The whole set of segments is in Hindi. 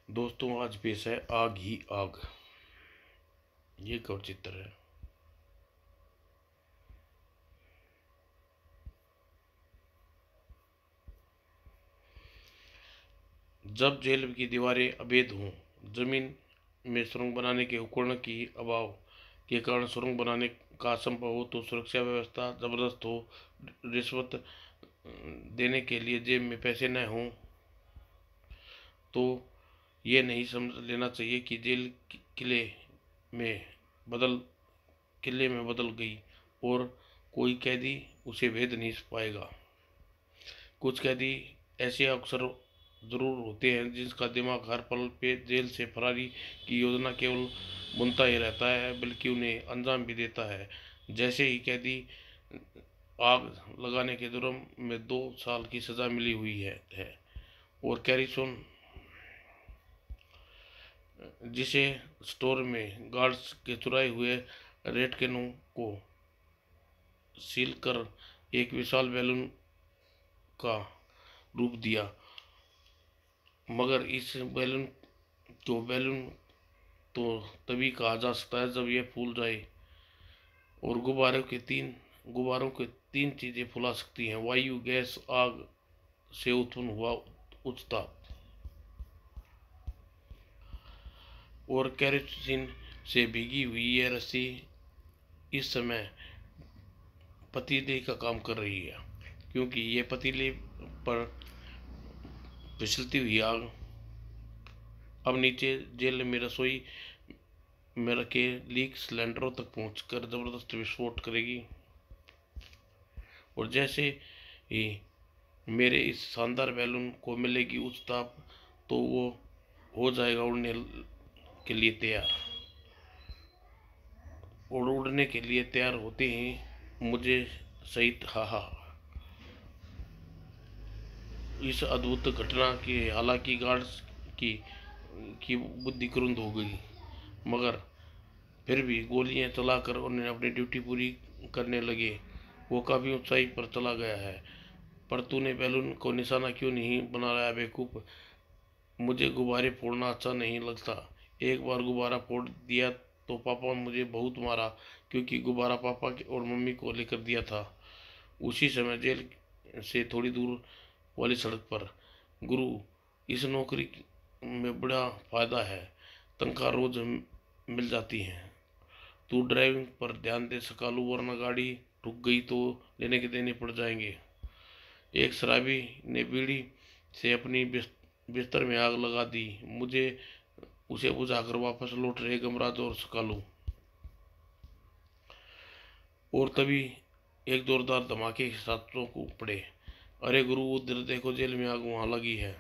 दोस्तों, आज पेश है आग ही आग। ये कवि चित्र है। जब जेल की दीवारें अभेद हों, जमीन में सुरंग बनाने के उपकरण की अभाव के कारण सुरंग बनाने का असंभव हो, तो सुरक्षा व्यवस्था जबरदस्त हो, रिश्वत देने के लिए जेब में पैसे न हों, तो ये नहीं समझ लेना चाहिए कि जेल में बदल किले में बदल गई और कोई कैदी उसे भेद नहीं पाएगा। कुछ कैदी ऐसे अक्सर जरूर होते हैं जिसका दिमाग हर पल पे जेल से फरारी की योजना केवल बुनता ही रहता है, बल्कि उन्हें अंजाम भी देता है। जैसे ही कैदी आग लगाने के जुर्म में 2 साल की सजा मिली हुई है और कैरिसन, जिसे स्टोर में गार्ड्स के चुराए हुए रेटकेनों को सील कर एक विशाल बैलून का रूप दिया, मगर इस बैलून तो तभी कहा जा सकता है जब यह फूल जाए। और गुब्बारों के तीन चीजें फुला सकती हैं: वायु, गैस, आग से उत्पन्न हुआ उच्च ताप। और केरोसिन से भीगी हुई यह रस्सी इस समय पतीले का काम कर रही है, क्योंकि यह पतीले पर फिसलती हुई आग अब नीचे जेल में रसोई में रखे लीक सिलेंडरों तक पहुंचकर जबरदस्त विस्फोट करेगी। और जैसे ही मेरे इस शानदार बैलून को मिलेगी उच्च ताप, तो वो हो जाएगा उड़ने के लिए तैयार। और उड़ने के लिए तैयार होते ही मुझे सहित इस अद्भुत घटना की हालांकि गार्ड्स की बुद्धि कुरुंद हो गई, मगर फिर भी गोलियां चलाकर उन्हें अपनी ड्यूटी पूरी करने लगे। वो काफी ऊंचाई पर चला गया है, पर तूने बैलून को निशाना क्यों नहीं बना रहा बेवकूफ? मुझे गुब्बारे फोड़ना अच्छा नहीं लगता। एक बार गुब्बारा फोड़ दिया तो पापा मुझे बहुत मारा, क्योंकि गुब्बारा पापा और मम्मी को लेकर दिया था उसी समय जेल से थोड़ी दूर वाली सड़क पर। गुरु, इस नौकरी में बड़ा फायदा है, तनख्वाह रोज मिल जाती है। तू ड्राइविंग पर ध्यान दे सकालू, वरना गाड़ी रुक गई तो लेने के देने पड़ जाएंगे। एक शराबी ने बीड़ी से अपनी बिस्तर में आग लगा दी। मुझे उसे बुझाकर वापस लौट रहे गमराज और सकालू, और तभी एक जोरदार धमाके के साथों को पड़े। अरे गुरु, उधर देखो, जेल में आग वहां लगी है।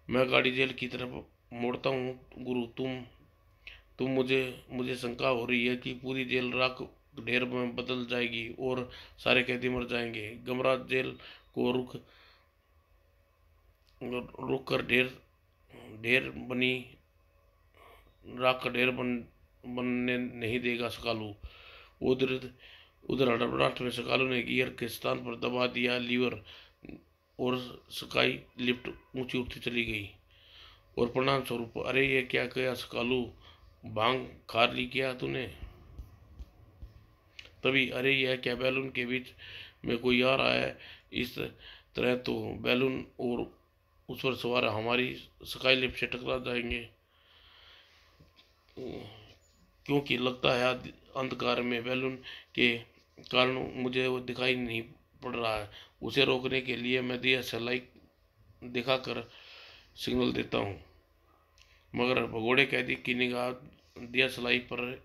मैं गाड़ी जेल की तरफ मोड़ता हूँ। गुरु, तुम मुझे शंका हो रही है कि पूरी जेल राख ढेर में बदल जाएगी और सारे कैदी मर जाएंगे। गमराज जेल को रुक कर ढेर बनी राख का बनने नहीं देगा सकालू। उधर उधर हड़बड़ाहट में सकालू ने गियर के स्थान पर दबा दिया लीवर, और स्काई लिफ्ट ऊंची उठती चली गई। और परिणाम स्वरूप, अरे ये क्या किया सकालू, भांग खा ली क्या तूने? तभी, अरे यह क्या, बैलून के बीच में कोई आ रहा है। इस तरह तो बैलून और उस पर सवार हमारी स्काई लिफ्ट से टकरा जाएंगे, क्योंकि लगता है अंधकार में बैलून के कारण मुझे वो दिखाई नहीं पड़ रहा है। उसे रोकने के लिए मैं दिया सलाई दिखाकर सिग्नल देता हूँ, मगर भगोड़े कैदी की निगाह दिया सलाई पर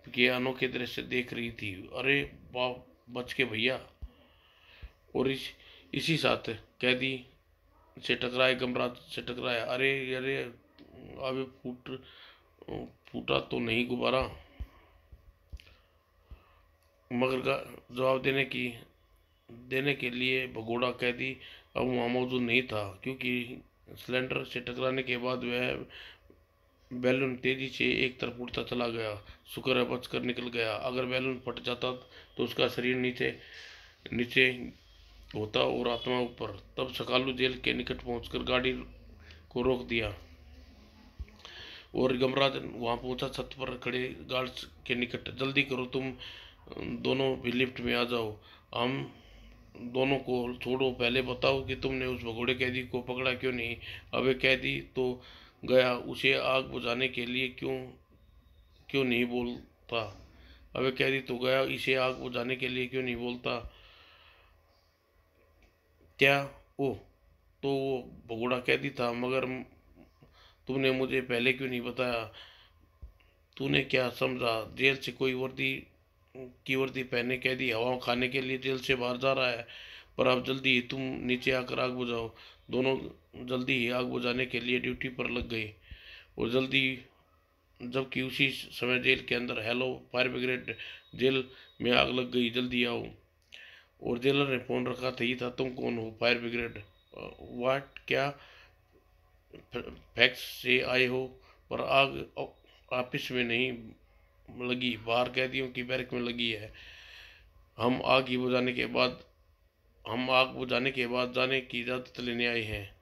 के अनोखे दृश्य देख रही थी। अरे वाह, बच के भैया! और इसी साथ कैदी से टकराए, गमराज से टकराया। अरे अरे, अबे फूटा तो नहीं गुब्बारा? मगर जवाब देने के लिए भगोड़ा कैदी अब वहां मौजूद नहीं था, क्योंकि सिलेंडर से टकराने के बाद वह बैलून तेजी से एक तरफ उड़ता चला गया। शुक्र है बचकर निकल गया। अगर बैलून फट जाता तो उसका शरीर नीचे नीचे होता और आत्मा ऊपर। तब सकालू जेल के निकट पहुंचकर गाड़ी को रोक दिया और गमराज वहां पहुंचा। छत पर खड़े गार्ड्स के निकट, जल्दी करो, तुम दोनों भी लिफ्ट में आ जाओ, हम दोनों को छोड़ो, पहले बताओ कि तुमने उस भगोड़े कैदी को पकड़ा क्यों नहीं। अबे कैदी तो गया, उसे आग बुझाने के लिए क्यों क्यों नहीं बोलता। अबे कैदी तो गया, इसे आग बुझाने के लिए क्यों नहीं बोलता। क्या? ओह, तो वो भगोड़ा कैदी था, मगर तुमने मुझे पहले क्यों नहीं बताया। तूने क्या समझा, जेल से कोई वर्दी पहने कैदी हवा खाने के लिए जेल से बाहर जा रहा है। पर अब जल्दी ही तुम नीचे आकर आग बुझाओ। दोनों जल्दी ही आग बुझाने के लिए ड्यूटी पर लग गए और जल्दी, जबकि उसी समय जेल के अंदर, हेलो फायर ब्रिगेड, जेल में आग लग गई, जल्दी आओ। और जेलर ने फोन रखा था, ये था, तुम कौन हो? Fire brigade. वाट, क्या फैक्स से आए हो? पर आग ऑफिस में नहीं लगी, बाहर कैदियों की बैरक में लगी है। हम आग ही बुझाने के बाद हम आग बुझाने के बाद जाने की इजाज़त लेने आए हैं।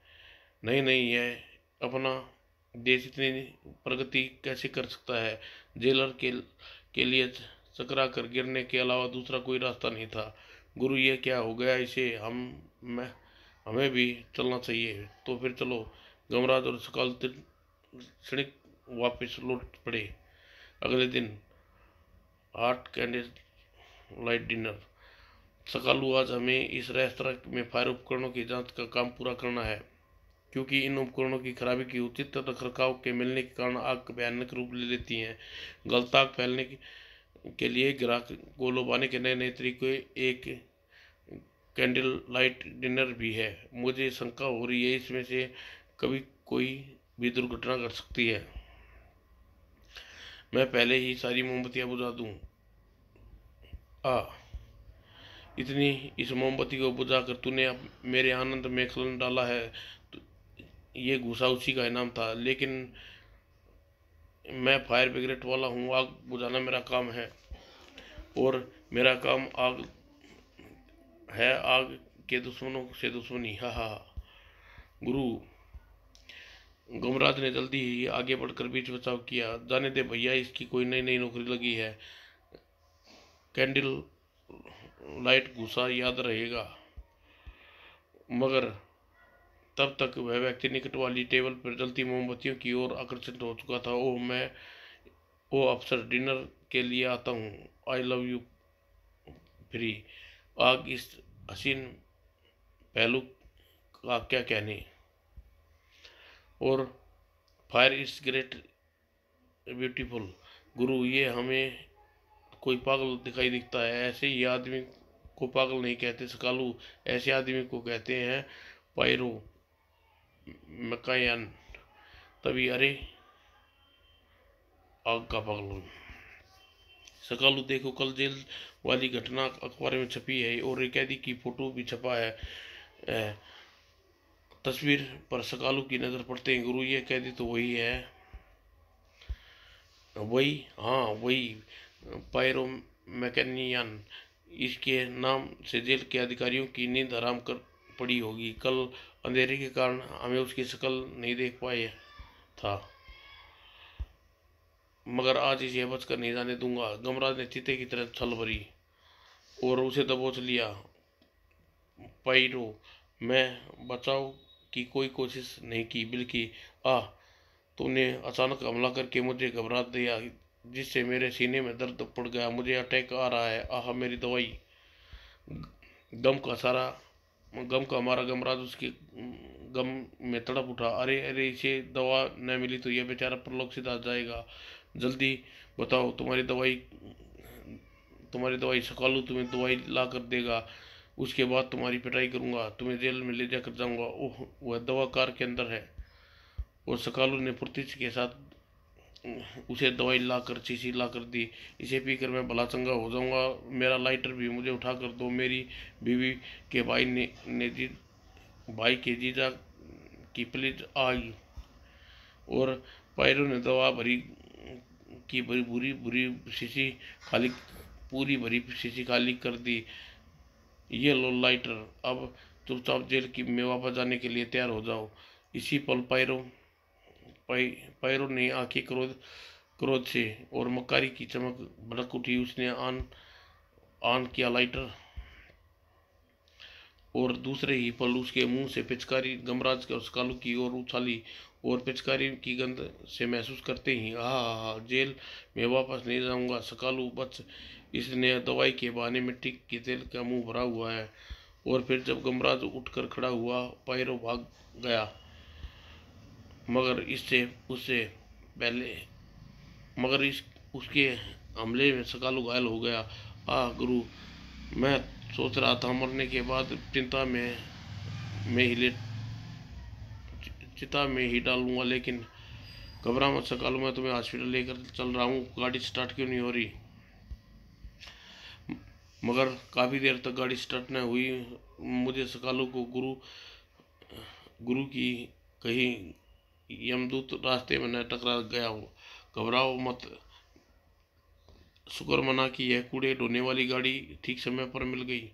नहीं नहीं, यह अपना देश इतनी प्रगति कैसे कर सकता है। जेलर के लिए चकरा कर गिरने के अलावा दूसरा कोई रास्ता नहीं था। गुरु, ये क्या हो गया इसे? मैं हमें भी चलना चाहिए। तो फिर चलो। गमराज और सकाल क्षणिक वापस लौट पड़े। अगले दिन 8 कैंडल लाइट डिनर। सकालू, आज हमें इस रेस्तरां में फायर उपकरणों की जांच का काम पूरा करना है, क्योंकि इन उपकरणों की खराबी की उचित रखरखाव के मिलने के कारण आग भयानक रूप ले लेती हैं। गलत आग फैलने के लिए ग्राहक को लुभाने के नए नए तरीके एक कैंडल लाइट डिनर भी है। मुझे शंका हो रही है इसमें से कभी कोई भी दुर्घटना घट सकती है। मैं पहले ही सारी मोमबत्तियां बुझा दूं। आ इतनी इस मोमबत्ती को बुझाकर तूने अब मेरे आनंद में खलन डाला है। तो ये घूसा उसी का इनाम था, लेकिन मैं फायर ब्रिगेड वाला हूँ, आग बुझाना मेरा काम है और मेरा काम आग है, आग के दुश्मनों से दुश्मनी। हा हा हा। गुरु, गुमराज ने जल्दी ही आगे बढ़कर बीच बचाव किया। जाने दे भैया, इसकी कोई नई नई नौकरी लगी है। कैंडल लाइट घुसा याद रहेगा। मगर तब तक वह व्यक्ति निकट वाली टेबल पर जलती मोमबत्तियों की ओर आकर्षित हो चुका था। ओ अफसर, डिनर के लिए आता हूँ। I love you free. आग इस हसीन पहलू का क्या कहने। और फायर इज ग्रेट ब्यूटीफुल। गुरु, ये हमें कोई पागल दिखाई दिखता है। ऐसे ही आदमी को पागल नहीं कहते सकालू, ऐसे आदमी को कहते हैं पायरो मकायन। तभी, अरे आग का पागल। सकालू, देखो, कल जेल वाली घटना अखबार में छपी है और एक कैदी की फोटो भी छपा है। तस्वीर पर सकालू की नजर पड़ते ही, गुरु, ये कैदी तो वही है। वही? हाँ वही, पायरो मैकेनियन। इसके नाम से जेल के अधिकारियों की नींद हराम कर पड़ी होगी। कल अंधेरे के कारण हमें उसकी शक्ल नहीं देख पाए था, मगर आज इसे बचकर नहीं जाने दूंगा। गमराज ने चीते की तरह छल भरी और उसे दबोच लिया। पायरो, मैं बचाव की कोई कोशिश नहीं की, बल्कि तूने अचानक हमला करके मुझे घबरा दिया, जिससे मेरे सीने में दर्द पड़ गया। मुझे अटैक आ रहा है। मेरी दवाई। गम का सारा गम का हमारा गमराज उसके गम में तड़प उठा। अरे अरे, इसे दवा न मिली तो यह बेचारा परलोक सीधा जाएगा। जल्दी बताओ, तुम्हारी दवाई सकालू तुम्हें दवाई ला कर देगा। उसके बाद तुम्हारी पिटाई करूंगा, तुम्हें जेल में ले जाकर जाऊंगा। ओह, वह दवा कार के अंदर है। और सकालू ने फुर्ती के साथ उसे दवाई ला कर शीशी ला कर दी। इसे पीकर मैं भला चंगा हो जाऊंगा। मेरा लाइटर भी मुझे उठा कर दो। मेरी बीवी के भाई के जीजा की प्लीज आई। और पायरो ने दवा भरी की भरी बुरी बुरी शीशी खाली पूरी भरी शीशी खाली कर दी। ये लो लाइटर, अब चुपचाप जेल की में वापस जाने के लिए तैयार हो जाओ। इसी पल पायरो ने आंखें क्रोध क्रोध से और मक्कारी की चमक भड़क उठी। उसने आन ऑन किया लाइटर और दूसरे ही पल उसके मुंह से पिचकारी गमराज के सकालू की ओर उछाली और पिचकारी की गंध से महसूस करते ही हा जेल में वापस नहीं जाऊंगा सकालू बच। इसने दवाई के बहाने मिट्टी के तेल का मुंह भरा हुआ है। और फिर जब गमराज उठकर खड़ा हुआ पायरो भाग गया, मगर इससे उससे पहले मगर इस उसके हमले में सकालू घायल हो गया। गुरु, मैं सोच रहा था मरने के बाद मैं ही ले चिता में ही डालूंगा, लेकिन घबरा मत सकालू, मैं तुम्हें हॉस्पिटल लेकर चल रहा हूँ। गाड़ी स्टार्ट क्यों नहीं हो रही? मगर काफ़ी देर तक गाड़ी स्टार्ट न हुई। मुझे सकालू को गुरु गुरु की कहीं यमदूत रास्ते में न टकरा गया हो। घबराओ मत, शुक्र मना कि यह कूड़े ढोने वाली गाड़ी ठीक समय पर मिल गई।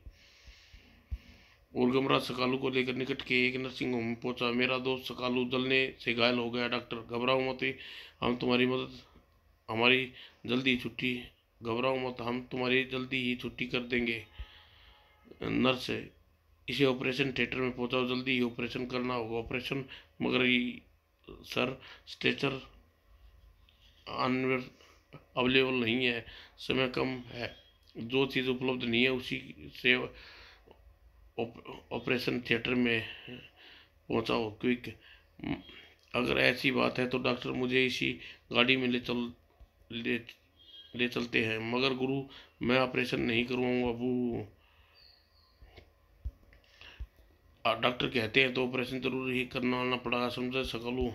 और गमराज सकालू को लेकर निकट के एक नर्सिंग होम पहुंचा। मेरा दोस्त सकालू जलने से घायल हो गया। डॉक्टर, घबराओ मत, हम तुम्हारी मदद हमारी जल्दी ही छुट्टी घबराओ मत, हम तुम्हारी जल्दी ही छुट्टी कर देंगे। नर्स, इसे ऑपरेशन थिएटर में पहुंचाओ, जल्दी ही ऑपरेशन करना होगा। ऑपरेशन? मगर सर, स्ट्रेचर अवेलेबल नहीं है, समय कम है। जो चीज़ उपलब्ध नहीं है उसी से ऑपरेशन थिएटर में पहुंचाओ, क्विक। अगर ऐसी बात है तो डॉक्टर, मुझे इसी गाड़ी में ले ले चलते हैं। मगर गुरु, मैं ऑपरेशन नहीं करवाऊंगा। वो डॉक्टर कहते हैं तो ऑपरेशन जरूर ही करना पड़ेगा, समझ सकलू।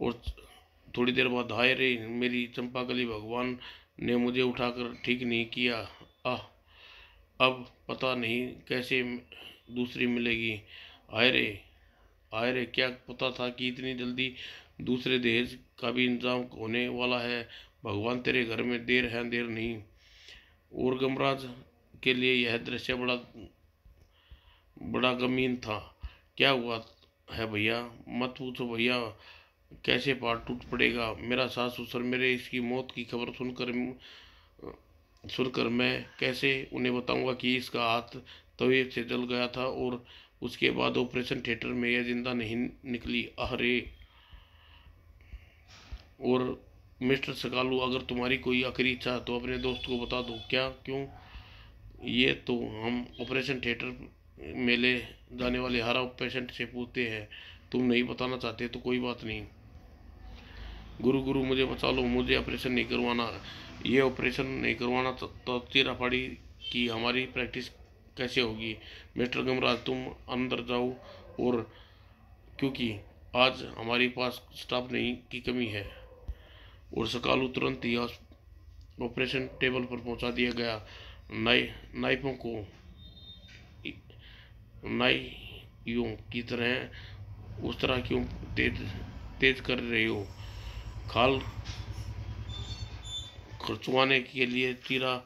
और थोड़ी देर बाद, हाय रे मेरी चंपाकली, भगवान ने मुझे उठाकर ठीक नहीं किया। आह, अब पता नहीं कैसे दूसरी मिलेगी। हाय रे, हाय रे, क्या पता था कि इतनी जल्दी दूसरे दहेज का भी इंतजाम होने वाला है। भगवान तेरे घर में देर है देर नहीं। और गमराज के लिए यह दृश्य बड़ा बड़ा गमीन था। क्या हुआ है भैया? मत पूछो भैया, कैसे पार टूट पड़ेगा। मेरा सास ससुर मेरे इसकी मौत की खबर सुनकर मैं कैसे उन्हें बताऊंगा कि इसका हाथ तवे से जल गया था और उसके बाद ऑपरेशन थिएटर में यह जिंदा नहीं निकली। अरे! और मिस्टर सकालू, अगर तुम्हारी कोई आखिरी इच्छा तो अपने दोस्त को बता दो। क्या? क्यों? ये तो हम ऑपरेशन थिएटर में ले जाने वाले हर पेशेंट से पूछते हैं। तुम नहीं बताना चाहते तो कोई बात नहीं। गुरु गुरु, मुझे बचा लो, मुझे ऑपरेशन नहीं करवाना। ये ऑपरेशन नहीं करवाना तो चीराफाड़ी की हमारी प्रैक्टिस कैसे होगी? मिस्टर गमराज, तुम अंदर जाओ। और क्योंकि आज हमारे पास स्टाफ नहीं की कमी है। और सकालू तुरंत ही ऑपरेशन टेबल पर पहुंचा दिया गया। नाइफों को नाइयों की तरह उस तरह क्यों तेज तेज कर रहे हो? खाल खर्चवाने के लिए चीरा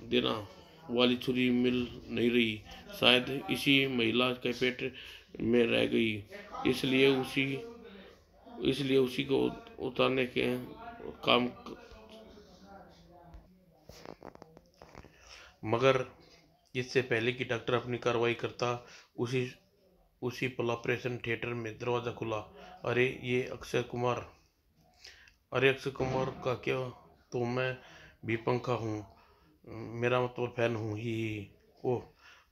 देना वाली छुरी मिल नहीं रही। शायद इसी महिला के पेट में रह गई, इसलिए उसी को उतारने के काम। मगर इससे पहले कि डॉक्टर अपनी कार्रवाई करता, उसी उसी पल ऑपरेशन थिएटर में दरवाजा खुला। अरे ये अक्षय कुमार! अरे अक्षय कुमार का क्या? तो मैं भी पंखा हूँ, मेरा मतलब फैन हूँ ही। ओह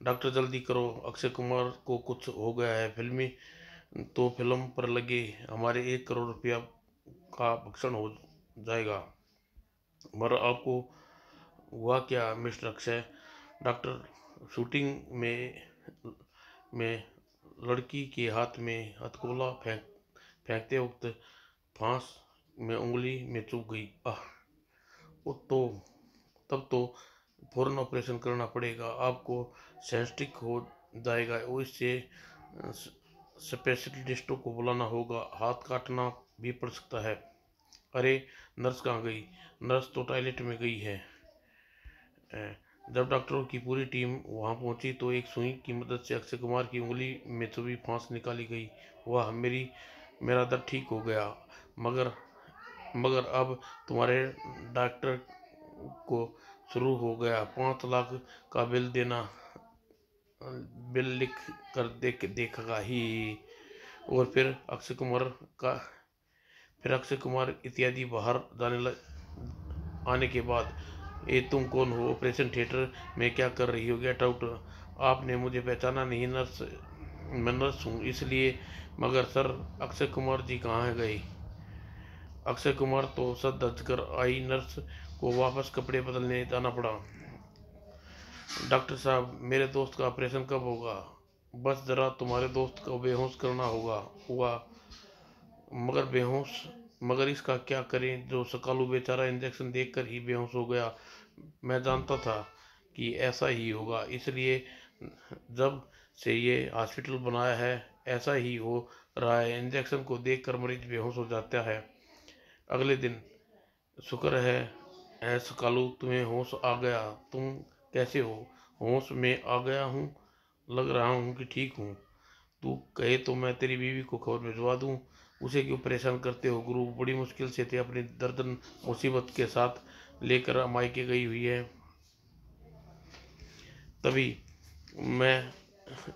डॉक्टर, जल्दी करो, अक्षय कुमार को कुछ हो गया है। फिल्म पर लगे हमारे 1 करोड़ रुपया का भक्षण हो जाएगा। मगर आपको हुआ क्या मिस्टर अक्षय? डॉक्टर, शूटिंग में लड़की के हाथ में हथगोला फेंकते वक्त फांस में उंगली में चुभ गई। तो तब तो फौरन ऑपरेशन करना पड़ेगा, आपको सेंस्टिक हो जाएगा। और इससे स्पेशलिस्टों को बुलाना होगा, हाथ काटना भी पड़ सकता है। अरे नर्स कहाँ गई? नर्स तो टॉयलेट में गई है। जब डॉक्टरों की पूरी टीम वहां पहुंची तो एक सुई की मदद से अक्षय कुमार की उंगली में छुपी फांस निकाली गई। वह मेरा दर्द ठीक हो गया। मगर मगर अब तुम्हारे डॉक्टर को शुरू हो गया 5 लाख का बिल लिख कर देखेगा ही। और का फिर अक्षय कुमार इत्यादि बाहर आने के बाद, ये तुम कौन हो? ऑपरेशन थिएटर में क्या कर रही हो? Get out! आपने मुझे पहचाना नहीं नर्स? मैं नर्स हूँ इसलिए। मगर सर, अक्षय कुमार जी कहाँ गए? अक्षय कुमार तो सर धज कर आई नर्स को वापस कपड़े बदलने जाना पड़ा। डॉक्टर साहब, मेरे दोस्त का ऑपरेशन कब होगा? बस जरा तुम्हारे दोस्त को बेहोश करना हुआ। मगर बेहोश? मगर इसका क्या करें? जो सकालू बेचारा इंजेक्शन देकर ही बेहोश हो गया। मैं जानता था कि ऐसा ही होगा, इसलिए जब से ये हॉस्पिटल बनाया है ऐसा ही हो रहा है। इंजेक्शन को देखकर मरीज बेहोश हो जाता है। अगले दिन, शुक्र है सकालू, तुम्हें होश आ गया। तुम कैसे हो? होश में आ गया हूँ। लग रहा हूँ कि ठीक हूँ। तू कहे तो मैं तेरी बीवी को खबर भिजवा दूँ। उसे क्यों परेशान करते हो? गुरु बड़ी मुश्किल से ते अपनी दर्दन मुसीबत के साथ लेकर मायके गई हुई है। तभी मैं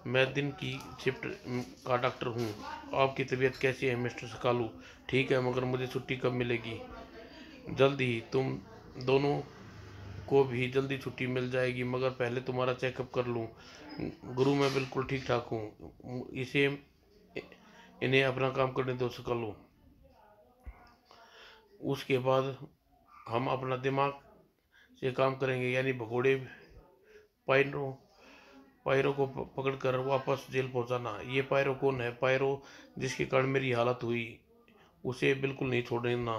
मैं दिन की शिफ्ट का डॉक्टर हूँ। आपकी तबीयत कैसी है मिस्टर सकालू? ठीक है, मगर मुझे छुट्टी कब मिलेगी? जल्द ही। तुम दोनों को भी जल्दी छुट्टी मिल जाएगी, मगर पहले तुम्हारा चेकअप कर लूँ। गुरु, मैं बिल्कुल ठीक ठाक हूँ। इन्हें अपना काम करने दो सकालू। उसके बाद हम अपना दिमाग से काम करेंगे, यानी भगोड़े पायरो पायरो को पकड़कर वापस जेल पहुंचाना। ये पायरो कौन है? पायरो जिसके कारण मेरी हालत हुई, उसे बिल्कुल नहीं छोड़ना।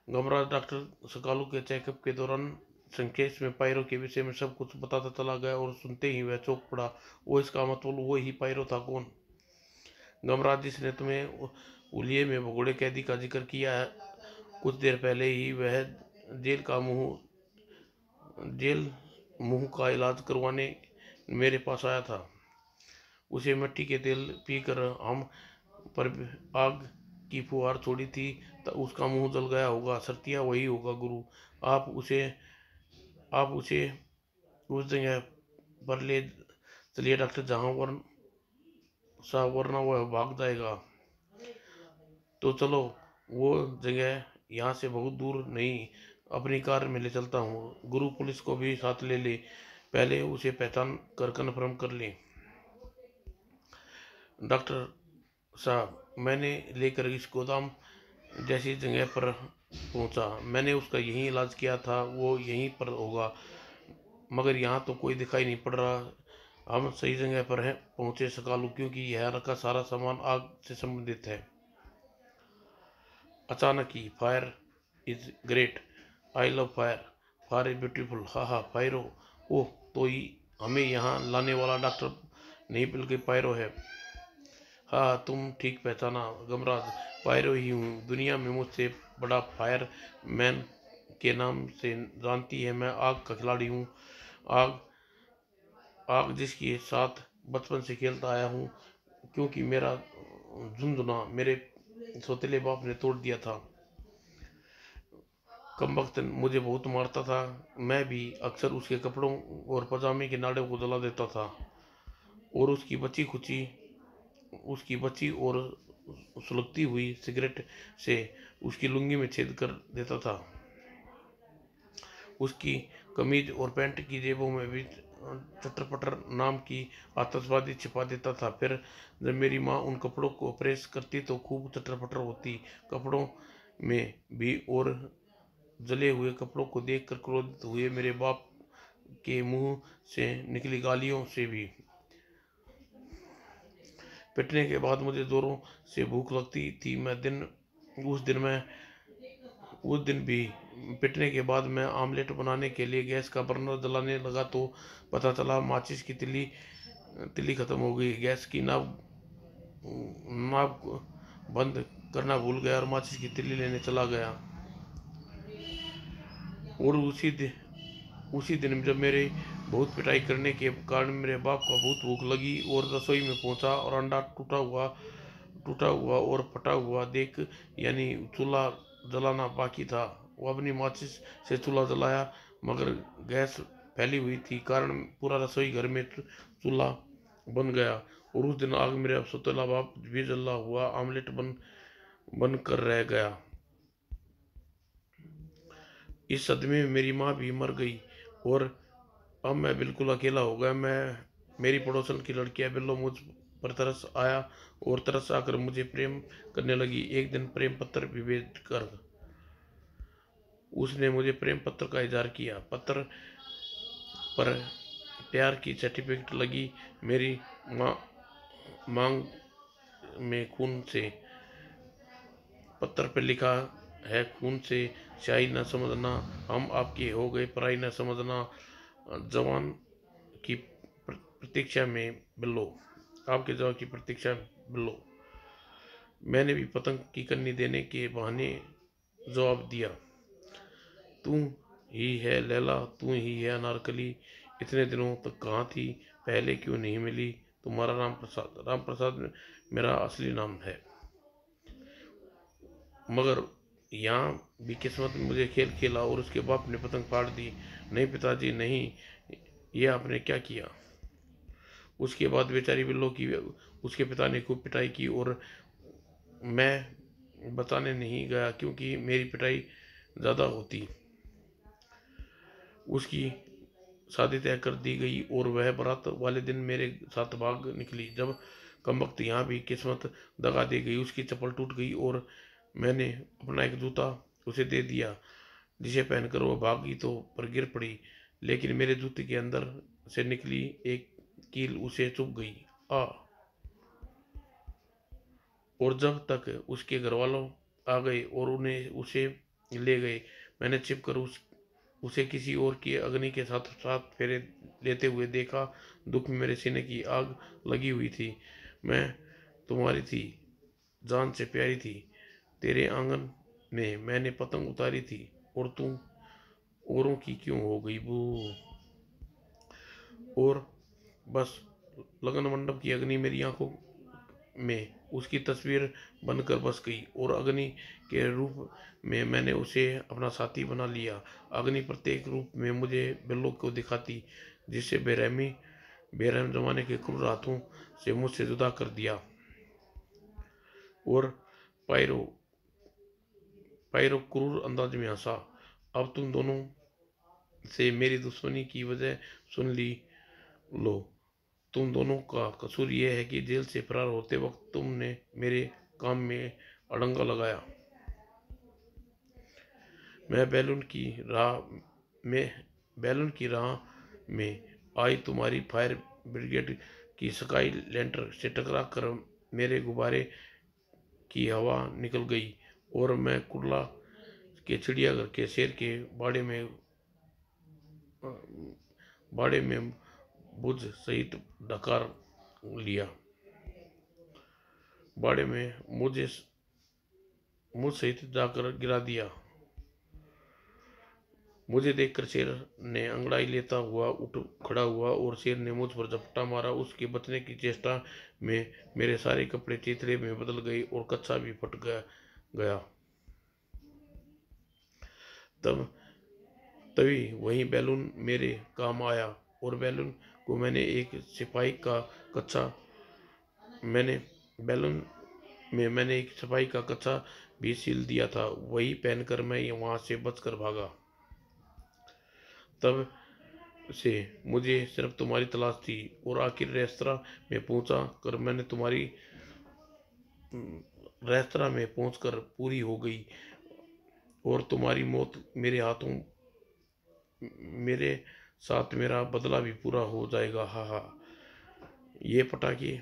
गमराज डॉक्टर सकालू के चेकअप के दौरान संकेत में पायरो के विषय में सब कुछ बताता चला गया और सुनते ही वह चौंक पड़ा। वो, इसका मतलब वो ही पायरो था? कौन? गमराज जिसने तुम्हें उलिये में भगोड़े कैदी का जिक्र किया है, कुछ देर पहले ही वह जेल का मुंह जेल मुंह का इलाज करवाने मेरे पास आया था। उसे मिट्टी के तेल पीकर हम पर आग की फुहार छोड़ी थी तो उसका मुंह जल गया होगा। सत्या वही होगा गुरु। आप उसे आप उसे उस जगह पर ले चलिए डॉक्टर, जहाँ वरना वह भाग जाएगा। तो चलो, वो जगह यहाँ से बहुत दूर नहीं, अपनी कार में ले चलता हूँ। गुरु पुलिस को भी साथ ले ले, पहले उसे पहचान कर कन्फर्म कर ले। डॉक्टर साहब, मैंने लेकर इस गोदाम जैसी जगह पर पहुंचा। मैंने उसका यहीं इलाज किया था, वो यहीं पर होगा। मगर यहाँ तो कोई दिखाई नहीं पड़ रहा। हम सही जगह पर हैं पहुंचे सकालू, क्योंकि यहाँ का सारा सामान आग से संबंधित है। अचानक ही, fire is great, I love fire, fire is beautiful, ha ha फायरो। ओह, तो ही हमें यहाँ लाने वाला डॉक्टर नहीं बल्कि पायरो है। हाँ, तुम ठीक पहचाना गमराज, पायरो ही हूँ। दुनिया में मुझसे बड़ा फायर मैन के नाम से जानती है। मैं आग का खिलाड़ी हूँ। आग आग जिसके साथ बचपन से खेलता आया हूँ, क्योंकि मेरा झुंझुना मेरे सौतेले बाप ने तोड़ दिया था। कमबख्त मुझे बहुत मारता था। मैं भी अक्सर उसके कपड़ों और पजामे के नाड़े को जला देता था और उसकी बची और सुलगती हुई सिगरेट से उसकी लुंगी में छेद कर देता था। उसकी कमीज और पैंट की जेबों में भी चटर-पटर नाम की आतिशबाजी छिपा देता था। फिर जब मेरी माँ उन कपड़ों को प्रेस करती तो खूब चटर-पटर होती कपड़ों में भी। और जले हुए कपड़ों को देखकर क्रोधित हुए मेरे बाप के मुंह से निकली गालियों से भी। पिटने के बाद मुझे जोरों से भूख लगती थी। उस दिन भी पिटने के बाद मैं आमलेट बनाने के लिए गैस का बर्नर जलाने लगा तो पता चला माचिस की तिल्ली खत्म हो गई। गैस की नाव बंद करना भूल गया और माचिस की तिल्ली लेने चला गया। और उसी दिन जब मेरे बहुत पिटाई करने के कारण मेरे बाप को बहुत भूख लगी और रसोई में पहुंचा और अंडा टूटा हुआ और फटा हुआ देख, यानी चूल्हा जलाना बाकी था। वो अपनी माचिस से चूल्हा जलाया, मगर गैस फैली हुई थी कारण पूरा रसोई घर में चूल्हा बन गया। और उस दिन आग मेरे सौतेला बाप भी जला हुआ आमलेट बन कर रह गया। इस सदमे में मेरी माँ भी मर गई और अब मैं बिल्कुल अकेला हो गया। मेरी पड़ोसन की लड़कियां बिल्लो मुझ पर तरस आया और तरस आकर मुझे प्रेम करने लगी। एक दिन प्रेम पत्र भी भेज कर उसने मुझे प्रेम पत्र का इजहार किया। पत्र पर प्यार की सर्टिफिकेट लगी। मेरी मांग में खून से पत्र पर लिखा है, खून से स्याही न समझना, हम आपके हो गए पराई न समझना, जवान की प्रतीक्षा में बिल्लो, आपके जवाब की प्रतीक्षा में बिल्लो। मैंने भी पतंग की कन्नी देने के बहाने जवाब दिया, तू ही है लैला, तू ही है अनारकली, इतने दिनों तक कहाँ थी, पहले क्यों नहीं मिली। तुम्हारा राम प्रसाद। राम प्रसाद मेरा असली नाम है, मगर यहाँ भी किस्मत में मुझे खेल खेला और उसके बाप ने पतंग फाड़ दी। नहीं पिताजी नहीं, ये आपने क्या किया। उसके बाद बेचारी बिल्लो की उसके पिता ने खूब पिटाई की और मैं बताने नहीं गया क्योंकि मेरी पिटाई ज़्यादा होती। उसकी शादी तय कर दी गई और वह बारात वाले दिन मेरे साथ भाग निकली। जब कमबख्त यहाँ भी किस्मत दगा दे गई, उसकी चप्पल टूट गई और मैंने अपना एक जूता उसे दे दिया, जिसे पहनकर वह भागी तो पर गिर पड़ी, लेकिन मेरे जूते के अंदर से निकली एक कील उसे चुभ गई। आ और जब तक उसके घर वालों आ गए और उन्हें उसे ले गए, मैंने छिप कर उसे किसी और की अग्नि के साथ साथ फेरे लेते हुए देखा। दुख में मेरे सीने की आग लगी हुई थी। मैं तुम्हारी थी, जान से प्यारी थी, तेरे आंगन में मैंने पतंग उतारी थी और तू औरों की क्यों हो गई बू। और बस लगन मंडप की अग्नि मेरी आंखों में उसकी तस्वीर बनकर बस गई और अग्नि के रूप में मैंने उसे अपना साथी बना लिया। अग्नि प्रत्येक रूप में मुझे बिल्लो को दिखाती, जिससे बेरहम जमाने के क्रूर हाथों से मुझसे जुदा कर दिया। और पायरो पायरो क्रूर अंदाज में हंसा, अब तुम दोनों से मेरी दुश्मनी की वजह सुन लो। तुम दोनों का कसूर यह है कि जेल से फरार होते वक्त तुमने मेरे काम में अड़ंगा लगाया। मैं बैलून की राह में आई तुम्हारी फायर ब्रिगेड की स्काई लैंटर से टकरा कर मेरे गुब्बारे की हवा निकल गई और मैं कुर्ला के चिड़ियाघर के शेर के बाड़े में बुझ सहित डकार लिया। बाड़े में मुझ सहित जाकर गिरा दिया। मुझे देखकर शेर ने अंगड़ाई लेता हुआ उठ खड़ा हुआ और शेर ने मुझ पर झपटा मारा। उसके बचने की चेष्टा में मेरे सारे कपड़े चिथड़े में बदल गए और कच्छा भी फट गया। तभी वही बैलून मेरे काम आया और बैलून को मैंने एक सिपाही का कच्छा भी सिल दिया था। वही पहनकर मैं वहां से बचकर भागा। तब से मुझे सिर्फ तुम्हारी तलाश थी और आखिर रेस्तरा में पहुंचकर पूरी हो गई और तुम्हारी मौत मेरे साथ मेरा बदला भी पूरा हो जाएगा। हा हा। ये पटाखे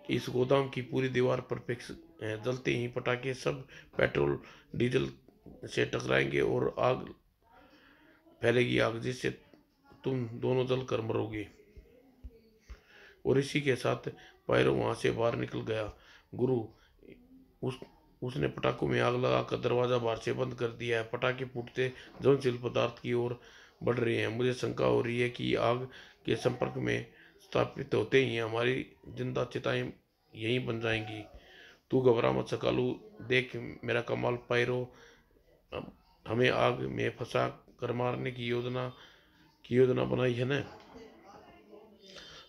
इस गोदाम की पूरी दीवार पर फिक्स हैं। जलते ही पटाखे सब पेट्रोल डीजल से टकराएंगे और आग फैलेगी, आग जिससे तुम दोनों जलकर मरोगे। और इसी के साथ पायरो वहां से बाहर निकल गया। गुरु उसने पटाखों में आग लगाकर दरवाजा बाहर से बंद कर दिया है। पटाखे फूटते ज्वलनशील पदार्थ की ओर बढ़ रहे हैं। मुझे शंका हो रही है कि आग के संपर्क में स्थापित होते ही हमारी जिंदा चिताएं यहीं बन जाएंगी। तू घबरा मत सकालू, देख मेरा कमाल। पायरो हमें आग में फंसा कर मारने की योजना बनाई है न।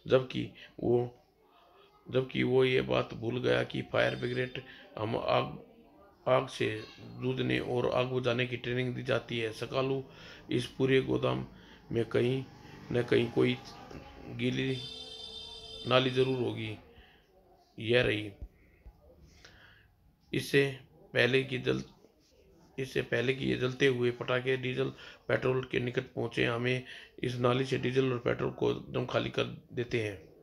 जबकि वो जबकि वो ये बात भूल गया कि फायर ब्रिगेड हम आग आग से जूझने और आग बुझाने की ट्रेनिंग दी जाती है। सकालू, इस पूरे गोदाम में कहीं न कहीं कोई गीली नाली जरूर होगी। यह रही। इससे पहले कि जल इससे पहले कि ये जलते हुए पटाखे डीजल पेट्रोल के निकट पहुंचे, हमें इस नाली से डीजल और पेट्रोल को एकदम खाली कर देते हैं।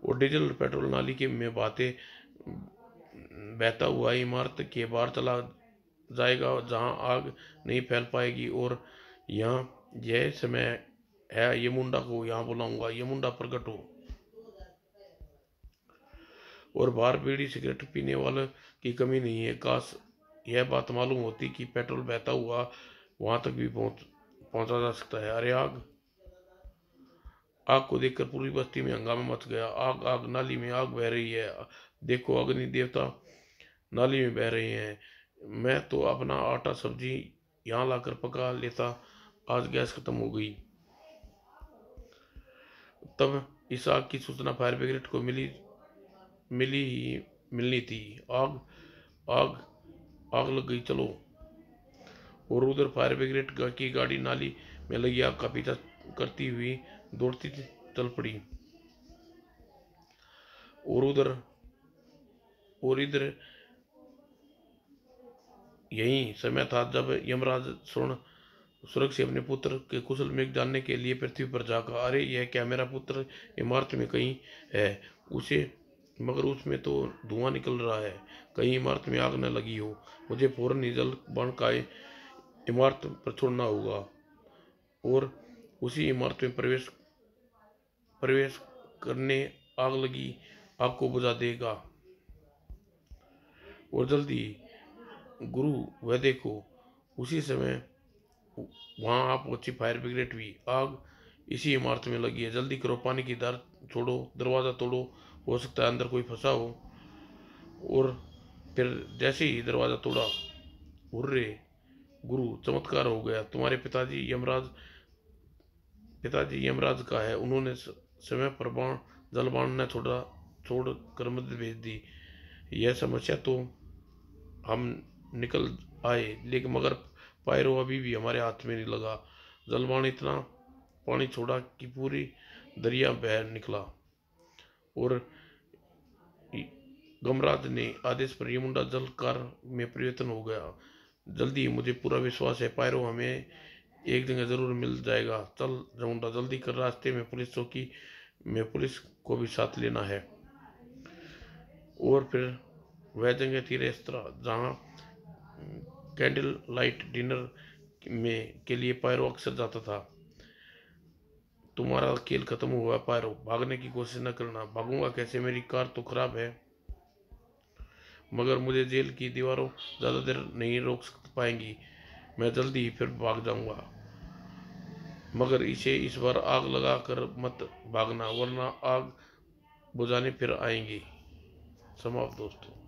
और डीजल और पेट्रोल नाली के में बहता हुआ इमारत के बाहर चला जाएगा, जहां आग नहीं फैल पाएगी। और यहाँ यह समय है, यमुंडा को यहाँ बुलाऊंगा। यमुंडा प्रकट हो। और बाहर बीड़ी सिगरेट पीने वाले की कमी नहीं है। काश यह बात मालूम होती कि पेट्रोल बहता हुआ वहां तक भी पहुंचा जा सकता है। अरे आग! आग को देखकर पूरी बस्ती में हंगामा मच गया। आग आग, नाली में आग बह रही है। देखो, अग्नि देवता नाली में बह रहे हैं। मैं तो अपना आटा सब्जी यहाँ लाकर पका लेता, आज गैस खत्म हो गई। तब इस आग की सूचना फायर ब्रिगेड को मिलनी थी। आग आग आग लग गई, चलो। और उधर फायर ब्रिगेड की गाड़ी नाली में लगी आग का पीछा करती हुई दौड़ती चल पड़ी। और उधर और इधर यही समय था जब यमराज स्वर्ण स्वर्ग से अपने पुत्र के कुशल मेघ जानने के लिए पृथ्वी पर जागा। अरे, यह क्या, मेरा पुत्र इमारत में कहीं है। उसे मगर उसमें तो धुआं निकल रहा है। कहीं इमारत में आग न लगी हो। मुझे फौरन ही जल बाण का इमारत पर छोड़ना होगा और उसी इमारत में प्रवेश करने आग लगी आग को बुझा देगा। और जल्दी गुरु, वह देखो। उसी समय वहां आप पहुंची फायर ब्रिगेड भी। आग इसी इमारत में लगी है। जल्दी करो, पानी की धार छोड़ो, दरवाजा तोड़ो, हो सकता है अंदर कोई फंसा हो। और फिर जैसे ही दरवाजा तोड़ा, हुर्रे गुरु, चमत्कार हो गया। तुम्हारे पिताजी यमराज का है। उन्होंने समय पर जल बाण न छोड़ कर मदद भेज दी। यह समस्या तो हम निकल आए, लेकिन मगर पायरो अभी भी हमारे हाथ में नहीं लगा। जलवान इतना पानी छोड़ा कि पूरी दरिया बह निकला। और गमराज ने आदेश पर यमुंडा जल कार में परिवर्तन हो गया। जल्दी, मुझे पूरा विश्वास है पायरो हमें एक जगह जरूर मिल जाएगा। चल यमुंडा, जल्दी कर, रास्ते में पुलिस चौकी में पुलिस को भी साथ लेना है। और फिर वह जगह थी रेस्तरा, जहाँ कैंडल लाइट डिनर में के लिए पायरो अक्सर जाता था। तुम्हारा खेल खत्म हुआ पायरो, भागने की कोशिश न करना। भागूंगा कैसे, मेरी कार तो खराब है। मगर मुझे जेल की दीवारों ज्यादा देर नहीं रोक पाएंगी। मैं जल्दी ही फिर भाग जाऊंगा। मगर इसे इस बार आग लगा कर मत भागना, वरना आग बुझाने फिर आएंगी। समाप्त दोस्तों।